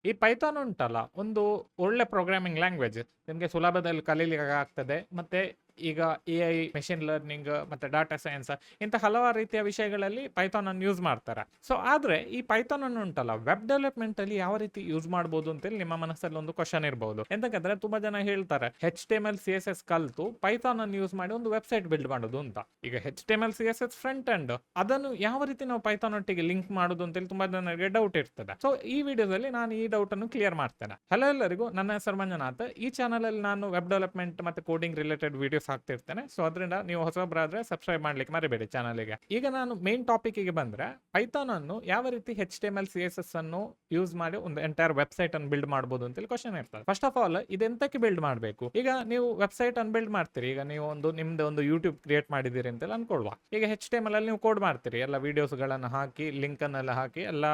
ಈ ಪೈಥಾನ್ ಉಂಟಲ್ಲ, ಒಂದು ಒಳ್ಳೆ ಪ್ರೋಗ್ರಾಮಿಂಗ್ ಲ್ಯಾಂಗ್ವೇಜ್. ನಿಮಗೆ ಸುಲಭದಲ್ಲಿ ಕಲೀಲಿಕ್ಕೆ ಆಗ್ತದೆ. ಮತ್ತೆ ಈಗ ಎಐ, ಮೆಷಿನ್ ಲರ್ನಿಂಗ್ ಮತ್ತೆ ಡಾಟಾ ಸೈನ್ಸ್ ಇಂಥ ಹಲವಾರು ರೀತಿಯ ವಿಷಯಗಳಲ್ಲಿ ಪೈಥಾನ್ ಅನ್ನು ಯೂಸ್ ಮಾಡ್ತಾರೆ. ಸೊ ಆದ್ರೆ ಈ ಪೈಥಾನ್ ಅನ್ನು ಉಂಟಲ್ಲ, ವೆಬ್ ಡೆವಲಪ್ಮೆಂಟ್ ಅಲ್ಲಿ ಯಾವ ರೀತಿ ಯೂಸ್ ಮಾಡಬಹುದು ಅಂತೇಳಿ ನಿಮ್ಮ ಮನಸ್ಸಲ್ಲಿ ಒಂದು ಕ್ವಶನ್ ಇರಬಹುದು. ಎಂತಂದ್ರೆ ತುಂಬಾ ಜನ ಹೇಳ್ತಾರೆ HTML CSS ಕಲ್ತು ಪೈಥಾನ್ ಅನ್ನು ಯೂಸ್ ಮಾಡಿ ಒಂದು ವೆಬ್ಸೈಟ್ ಬಿಲ್ಡ್ ಮಾಡೋದು ಅಂತ. ಈಗ HTML CSS ಫ್ರಂಟ್ ಎಂಡ್, ಅದನ್ನು ಯಾವ ರೀತಿ ನಾವು ಪೈಥಾನ್ ಒಟ್ಟಿಗೆ ಲಿಂಕ್ ಮಾಡೋದು ಅಂತೇಳಿ ತುಂಬಾ ಜನರಿಗೆ ಡೌಟ್ ಇರ್ತದೆ. ಸೊ ಈ ವಿಡಿಯೋದಲ್ಲಿ ನಾನು ಈ ಡೌಟ್ ಅನ್ನು ಕ್ಲಿಯರ್ ಮಾಡ್ತೇನೆ. ಹಲೋ ಎಲ್ಲರಿಗೂ, ನನ್ನ ಹೆಸರು ಮಂಜುನಾಥ್. ಈ ಚಾನಲ್ ಅಲ್ಲಿ ನಾನು ವೆಬ್ ಡೆವಲಪ್ಮೆಂಟ್ ಮತ್ತೆ ಕೋಡಿಂಗ್ ರಿಲೇಟೆಡ್ ವಿಡಿಯೋಸ್ ಹಾಕ್ತಿರ್ತೇನೆ. ಸೊ ಅದರಿಂದ ನೀವು ಹೊಸಬರಾದ್ರೆ ಸಬ್ಸ್ಕ್ರೈಬ್ ಮಾಡ್ಲಿಕ್ಕೆ ಮರಿಬೇಡಿ ಚಾನಲ್ಗೆ. ಈಗ ನಾನು ಮೇನ್ ಟಾಪಿಕ್ ಗೆ ಬಂದ್ರೆ, ಪೈಥಾನ್ ಅನ್ನು ಯಾವ ರೀತಿ HTML CSS ಅನ್ನು ಯೂಸ್ ಮಾಡಿ ಒಂದು ಎಂಟೈರ್ ವೆಬ್ಸೈಟ್ ಅನ್ನು ಬಿಲ್ಡ್ ಮಾಡಬಹುದು ಅಂತ ಕ್ವಶನ್ ಇರ್ತದೆ. ಫಸ್ಟ್ ಆಫ್ ಆಲ್, ಇದೆಂತಕ್ಕೆ ಬಿಲ್ಡ್ ಮಾಡಬೇಕು? ಈಗ ನೀವು ವೆಬ್ಸೈಟ್ ಅನ್ನು ಬಿಲ್ಡ್ ಮಾಡ್ತೀರಿ. ಈಗ ನೀವು ನಿಮ್ದು ಒಂದು ಯೂಟ್ಯೂಬ್ ಕ್ರಿಯೇಟ್ ಮಾಡಿದಿರಿ ಅಂತ ಅನ್ಕೊಳ್ವಾ. ಈಗ HTML ಅಲ್ಲಿ ನೀವು ಕೋಡ್ ಮಾಡ್ತೀರಿ, ಎಲ್ಲ ವಿಡಿಯೋಸ್ ಗಳನ್ನ ಹಾಕಿ ಲಿಂಕ್ ಅನ್ನೆಲ್ಲ ಹಾಕಿ ಎಲ್ಲ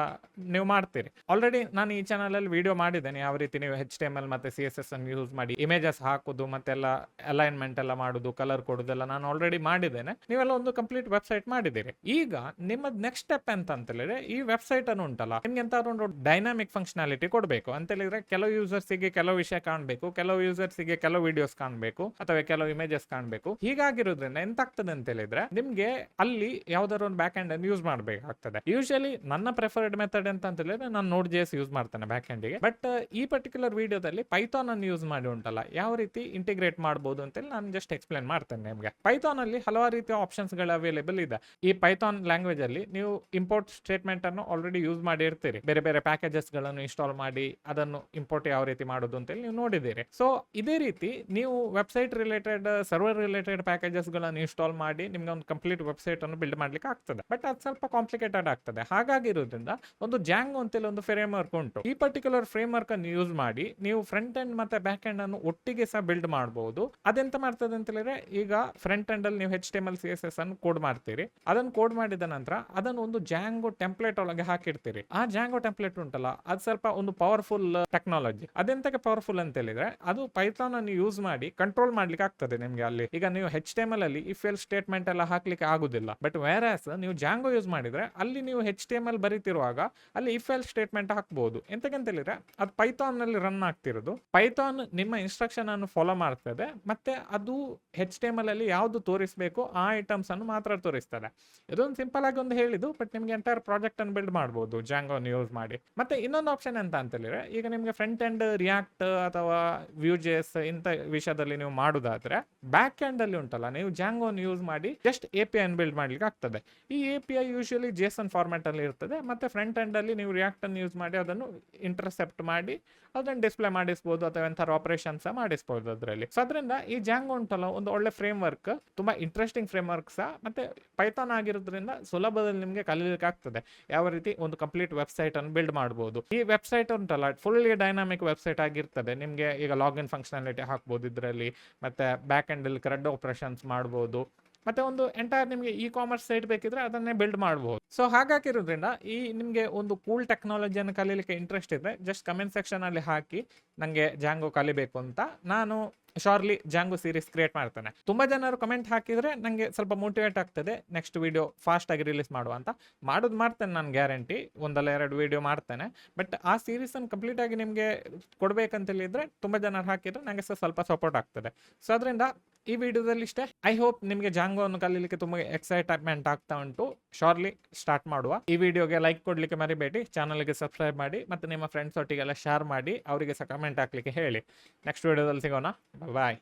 ನೀವು ಮಾಡ್ತೀರಿ. ಆಲ್ರೆಡಿ ನಾನು ಈ ಚಾನಲ್ ಅಲ್ಲಿ ವಿಡಿಯೋ ಮಾಡಿದ್ದೇನೆ, ಯಾವ ರೀತಿ ನೀವು HTML ಮತ್ತೆ CSS ಅನ್ನು ಯೂಸ್ ಮಾಡಿ ಇಮೇಜಸ್ ಹಾಕುದು ಮತ್ತೆಲ್ಲ ಅಲೈನ್ಮೆಂಟ್ ಎಲ್ಲ ಮಾಡುದು, ಕಲರ್ ಕೊಡುದೆಲ್ಲ ನಾನು ಆಲ್ರೆಡಿ ಮಾಡಿದ್ದೇನೆ. ನೀವೆಲ್ಲ ಒಂದು ಕಂಪ್ಲೀಟ್ ವೆಬ್ಸೈಟ್ ಮಾಡಿದ್ದೀರಿ. ಈಗ ನಿಮ್ಮದ್ ನೆಕ್ಸ್ಟ್ ಸ್ಟೆಪ್ ಅಂತ ಹೇಳಿದ್ರೆ, ಈ ವೆಬ್ಸೈಟ್ ಅನ್ನು ಉಂಟಲ್ಲ, ನಿಮ್ಗೆ ಎಂತ ಒಂದು ಡೈನಾಮಿಕ್ ಫಂಕ್ಷನಾಲಿಟಿ ಕೊಡಬೇಕು ಅಂತ ಹೇಳಿದ್ರೆ, ಕೆಲವು ಯೂಸರ್ಸ್ ಗೆ ಕೆಲವು ವಿಷಯ ಕಾಣಬೇಕು, ಕೆಲವು ಯೂಸರ್ಸ್ ಗೆ ಕೆಲವು ವಿಡಿಯೋಸ್ ಕಾಣಬೇಕು ಅಥವಾ ಕೆಲವು ಇಮೇಜಸ್ ಕಾಣಬೇಕು. ಹೀಗಾಗಿರೋದ್ರಿಂದ ಎಂತ ಆಗ್ತದೆ ಅಂತ ಹೇಳಿದ್ರೆ, ನಿಮ್ಗೆ ಅಲ್ಲಿ ಯಾವ್ದಾದ್ರು ಒಂದು ಬ್ಯಾಕ್ ಎಂಡ್ ಅನ್ನು ಯೂಸ್ ಮಾಡಬೇಕಾಗ್ತದೆ. ಯೂಶಲಿ ನನ್ನ ಪ್ರಿಫರ್ಡ್ ಮೆಥಡ್ ಅಂತ ಹೇಳಿದ್ರೆ, ನಾನು Node.js ಯೂಸ್ ಮಾಡ್ತೇನೆ ಬ್ಯಾಕ್ ಎಂಡ್ ಗೆ. ಬಟ್ ಈ ಪರ್ಟಿಕ್ಯುಲರ್ ವಿಡಿಯೋದಲ್ಲಿ ಪೈಥಾನ್ ಅನ್ನು ಯೂಸ್ ಮಾಡಿ ಉಂಟಲ್ಲ, ಯಾವ ರೀತಿ ಇಂಟಿಗ್ರೇಟ್ ಮಾಡಬಹುದು ಅಂತ ನಾನು ಜಸ್ಟ್ ಎಕ್ಸ್ಪ್ಲೇನ್ ಮಾಡ್ತೇನೆ ನಿಮ್ಗೆ. ಪೈಥಾನ್ ಅಲ್ಲಿ ಹಲವಾರು ರೀತಿಯ ಆಪ್ಷನ್ಸ್ ಗಳು ಅವೈಲೇಬಲ್ ಇದೆ. ಈ ಪೈಥಾನ್ ಲ್ಯಾಂಗ್ವೇಜ್ ಅಲ್ಲಿ ನೀವು ಇಂಪೋರ್ಟ್ ಸ್ಟೇಟ್ಮೆಂಟ್ ಅನ್ನು ಆಲ್ರೆಡಿ ಯೂಸ್ ಮಾಡಿ ಇರ್ತೀರಿ. ಬೇರೆ ಬೇರೆ ಪ್ಯಾಕೇಜಸ್ ಗಳನ್ನು ಇನ್ಸ್ಟಾಲ್ ಮಾಡಿ ಅದನ್ನು ಇಂಪೋರ್ಟ್ ಯಾವ ರೀತಿ ಮಾಡೋದು ಅಂತ ನೀವು ನೋಡಿದ್ದೀರಿ. ಸೊ ಇದೇ ರೀತಿ ನೀವು website related, server related packages ಗಳನ್ನು ಇನ್ಸ್ಟಾಲ್ ಮಾಡಿ ನಿಮ್ಗೆ ಒಂದು ಕಂಪ್ಲೀಟ್ ವೆಬ್ಸೈಟ್ ಅನ್ನು ಬಿಲ್ಡ್ ಮಾಡ್ಲಿಕ್ಕೆ ಆಗ್ತದೆ. ಬಟ್ ಅದು ಸ್ವಲ್ಪ ಕಾಂಪ್ಲಿಕೇಟೆಡ್ ಆಗ್ತದೆ. ಹಾಗಾಗಿರೋದ್ರಿಂದ ಒಂದು ಜಾಂಗೋ ಅಂತೇಳಿ ಒಂದು ಫ್ರೇಮ್ ವರ್ಕ್ ಉಂಟು. ಈ ಪರ್ಟಿಕ್ಯುಲರ್ ಫ್ರೇಮ್ ವರ್ಕ್ ಅನ್ನು ಯೂಸ್ ಮಾಡಿ ನೀವು ಫ್ರಂಟ್ ಎಂಡ್ ಮತ್ತೆ ಬ್ಯಾಕ್ ಎಂಡ್ ಅನ್ನು ಒಟ್ಟಿಗೆ ಸಹ ಬಿಲ್ಡ್ ಮಾಡಬಹುದು. ಅದೆಂತ ಮಾಡ್ತದೆ ಅಂತ ಹೇಳಿದ್ರೆ, ಈಗ ಫ್ರಂಟ್ ಎಂಡ್ ಅಲ್ಲಿ ನೀವು HTML CSS ಅನ್ನು ಕೋಡ್ ಮಾಡ್ತೀರಿ. ಅದನ್ನು ಕೋಡ್ ಮಾಡಿದ ನಂತರ ಅದನ್ನು ಒಂದು ಜಾಂಗೋ ಟೆಂಪ್ಲೇಟ್ ಒಳಗೆ ಹಾಕಿರ್ತೀರಿ. ಆ ಜಾಂಗೋ ಟೆಂಪ್ಲೇಟ್ ಉಂಟಲ್ಲ, ಅದು ಸ್ವಲ್ಪ ಒಂದು ಪವರ್ಫುಲ್ ಟೆಕ್ನಾಲಜಿ. ಅದೆಂತಕ್ಕೆ ಪವರ್ಫುಲ್ ಅಂತ ಹೇಳಿದ್ರೆ, ಅದು ಪೈಥಾನ್ ಅನ್ನು ಯೂಸ್ ಮಾಡಿ ಕಂಟ್ರೋಲ್ ಮಾಡ್ಲಿಕ್ಕೆ ಆಗ್ತದೆ ನಿಮ್ಗೆ. ಅಲ್ಲಿ ಈಗ ನೀವು HTML ಅಲ್ಲಿ ಇಫ್ ಎಲ್ಸ್ ಸ್ಟೇಟ್ಮೆಂಟ್ ಎಲ್ಲ ಹಾಕ್ಲಿಕ್ಕೆ ಆಗುದಿಲ್ಲ. ಬಟ್ ವೇರಾಸ್ ನೀವು ಜಾಂಗೋ ಯೂಸ್ ಮಾಡಿದ್ರೆ ಅಲ್ಲಿ ನೀವು HTML ಬರೀತಿರುವಾಗ ಅಲ್ಲಿ ಇಫ್ ಎಲ್ಸ್ ಸ್ಟೇಟ್ಮೆಂಟ್ ಹಾಕಬಹುದು. ಎಂತಕ್ಕಂತ ಹೇಳಿದ್ರೆ, ಅದು ಪೈಥಾನ್ ನಲ್ಲಿ ರನ್ ಆಗ್ತಿರೋದು. ಪೈಥಾನ್ ನಿಮ್ಮ ಇನ್ಸ್ಟ್ರಕ್ಷನ್ ಅನ್ನು ಫಾಲೋ ಮಾಡ್ತದೆ. ಮತ್ತೆ ಅದು HTML ಅಲ್ಲಿ ಯಾವ್ದು ತೋರಿಸಬೇಕು ಆ ಐಟಮ್ಸ್ ಅನ್ನು ಮಾತ್ರ ತೋರಿಸ್ತದೆ. ಇದೊಂದು ಸಿಂಪಲ್ ಆಗಿ ಒಂದು ಹೇಳಿದ್ದು, ಬಟ್ ನಿಮ್ಗೆ ಎಂಟೈರ್ ಪ್ರಾಜೆಕ್ಟ್ ಅನ್ನು ಬಿಲ್ಡ್ ಮಾಡಬಹುದು ಜಾಂಗೋ ಯೂಸ್ ಮಾಡಿ. ಮತ್ತೆ ಇನ್ನೊಂದು ಆಪ್ಷನ್ ಎಂತ ಅಂತ ಹೇಳಿದ್ರೆ, ಈಗ ನಿಮ್ಗೆ ಫ್ರಂಟ್ ಎಂಡ್ ರಿಯಾಕ್ಟ್ ಅಥವಾ Vue.js ಇಂಥ ವಿಷಯದಲ್ಲಿ ನೀವು ಮಾಡುದಾದ್ರೆ, ಬ್ಯಾಕ್ ಎಂಡ್ ಅಲ್ಲಿ ಉಂಟಲ್ಲ, ನೀವು ಜಾಂಗೋ ಯೂಸ್ ಮಾಡಿ ಜಸ್ಟ್ API ಅನ್ನು ಬಿಲ್ಡ್ ಮಾಡ್ಲಿಕ್ಕೆ ಆಗ್ತದೆ. ಈ API ಯೂಶುವಲಿ JSON ಫಾರ್ಮ್ಯಾಟ್ ಅಲ್ಲಿ ಇರ್ತದೆ. ಮತ್ತೆ ಫ್ರಂಟ್ ಎಂಡ್ ಅಲ್ಲಿ ನೀವು ರಿಯಾಕ್ಟ್ ಅನ್ನು ಯೂಸ್ ಮಾಡಿ ಅದನ್ನು ಇಂಟರ್ಸೆಪ್ಟ್ ಮಾಡಿ ಅದನ್ನು ಡಿಸ್ಪ್ಲೇ ಮಾಡಿಸಬಹುದು ಅಥವಾ ಎಂಥರ ಆಪರೇಷನ್ಸ್ ಮಾಡಿಸಬಹುದು ಅದರಲ್ಲಿ. ಸೊ ಅದರಿಂದ ಈ ಜಾಂಗೋ ಉಂಟಲ್ಲ, ಒಂದು ಒಳ್ಳೆ ಫ್ರೇಮ್ ವರ್ಕ್, ತುಂಬಾ ಇಂಟ್ರೆಸ್ಟಿಂಗ್ ಫ್ರೇಮ್ ವರ್ಕ್ ಸಹ. ಮತ್ತೆ ಪೈಥಾನ್ ಆಗಿರೋದ್ರಿಂದ ಸುಲಭದಲ್ಲಿ ನಿಮಗೆ ಕಲಿಯಲಿಕ್ಕೆ ಆಗ್ತದೆ ಯಾವ ರೀತಿ ಒಂದು ಕಂಪ್ಲೀಟ್ ವೆಬ್ಸೈಟ್ ಅನ್ನು ಬಿಲ್ಡ್ ಮಾಡಬಹುದು. ಈ ವೆಬ್ಸೈಟ್ ಉಂಟಲ್ಲ, ಫುಲ್ಲಿ ಡೈನಾಮಿಕ್ ವೆಬ್ಸೈಟ್ ಆಗಿರ್ತದೆ. ನಿಮಗೆ ಈಗ ಲಾಗಿನ್ ಫಂಕ್ಷನಾಲಿಟಿ ಹಾಕಬಹುದು ಇದರಲ್ಲಿ. ಮತ್ತೆ ಬ್ಯಾಕ್ ಎಂಡ್ ಅಲ್ಲಿ CRUD ಆಪರೇಷನ್ಸ್ ಮಾಡಬಹುದು. ಮತ್ತೆ ಒಂದು ಎಂಟೈರ್ ನಿಮಗೆ ಕಾಮರ್ಸ್ ಸೈಟ್ ಬೇಕಿದ್ರೆ ಅದನ್ನೇ ಬಿಲ್ಡ್ ಮಾಡಬಹುದು. ಸೊ ಹಾಗಾಗಿರೋದ್ರಿಂದ ಈ ನಿಮಗೆ ಒಂದು ಕೂಲ್ ಟೆಕ್ನಾಲಜಿಯನ್ನು ಕಲಿಯಲಿಕ್ಕೆ ಇಂಟ್ರೆಸ್ಟ್ ಇದ್ರೆ ಜಸ್ಟ್ ಕಮೆಂಟ್ ಸೆಕ್ಷನ್ ಅಲ್ಲಿ ಹಾಕಿ, ನಂಗೆ ಜಾಂಗೋ ಕಲಿಬೇಕು ಅಂತ. ನಾನು ಶಾರ್ಲಿ ಜಾಂಗೋ ಸೀರೀಸ್ ಕ್ರಿಯೇಟ್ ಮಾಡ್ತೇನೆ. ತುಂಬಾ ಜನರು ಕಮೆಂಟ್ ಹಾಕಿದ್ರೆ ನಂಗೆ ಸ್ವಲ್ಪ ಮೋಟಿವೇಟ್ ಆಗ್ತದೆ ನೆಕ್ಸ್ಟ್ ವಿಡಿಯೋ ಫಾಸ್ಟ್ ಆಗಿ ರಿಲೀಸ್ ಮಾಡುವ ಅಂತ. ಮಾಡ್ತೇನೆ ನಾನು, ಗ್ಯಾರಂಟಿ ಒಂದಲ್ಲ ಎರಡು ವಿಡಿಯೋ ಮಾಡ್ತೇನೆ. ಬಟ್ ಆ ಸೀರೀಸ್ ಅನ್ನು ಕಂಪ್ಲೀಟ್ ಆಗಿ ನಿಮಗೆ ಕೊಡ್ಬೇಕಂತ ಹೇಳಿದ್ರೆ ತುಂಬಾ ಜನರು ಹಾಕಿದ್ರೆ ನಂಗೆ ಸ್ವಲ್ಪ ಸಪೋರ್ಟ್ ಆಗ್ತದೆ. ಸೊ ಅದರಿಂದ ಈ ವಿಡಿಯೋದಲ್ಲಿ ಇಷ್ಟೇ. ಐ ಹೋಪ್ ನಿಮಗೆ ಜಾಂಗೋ ಅನ್ನು ಕಲಿಯಲಿಕ್ಕೆ ತುಂಬಾ ಎಕ್ಸೈಟ್ಮೆಂಟ್ ಆಗ್ತಾ ಉಂಟು. ಶಾರ್ಲಿ ಸ್ಟಾರ್ಟ್ ಮಾಡುವ. ಈ ವಿಡಿಯೋಗೆ ಲೈಕ್ ಕೊಡ್ಲಿಕ್ಕೆ ಮರಿಬೇಡಿ, ಚಾನಲ್ಗೆ ಸಬ್ಸ್ಕ್ರೈಬ್ ಮಾಡಿ, ಮತ್ತೆ ನಿಮ್ಮ ಫ್ರೆಂಡ್ಸ್ ಒಟ್ಟಿಗೆಲ್ಲ ಶೇರ್ ಮಾಡಿ, ಅವರಿಗೆ ಸಹ ಕಮೆಂಟ್ ಹಾಕ್ಲಿಕ್ಕೆ ಹೇಳಿ. ನೆಕ್ಸ್ಟ್ ವಿಡಿಯೋದಲ್ಲಿ ಸಿಗೋಣ. ಬಾಯ್.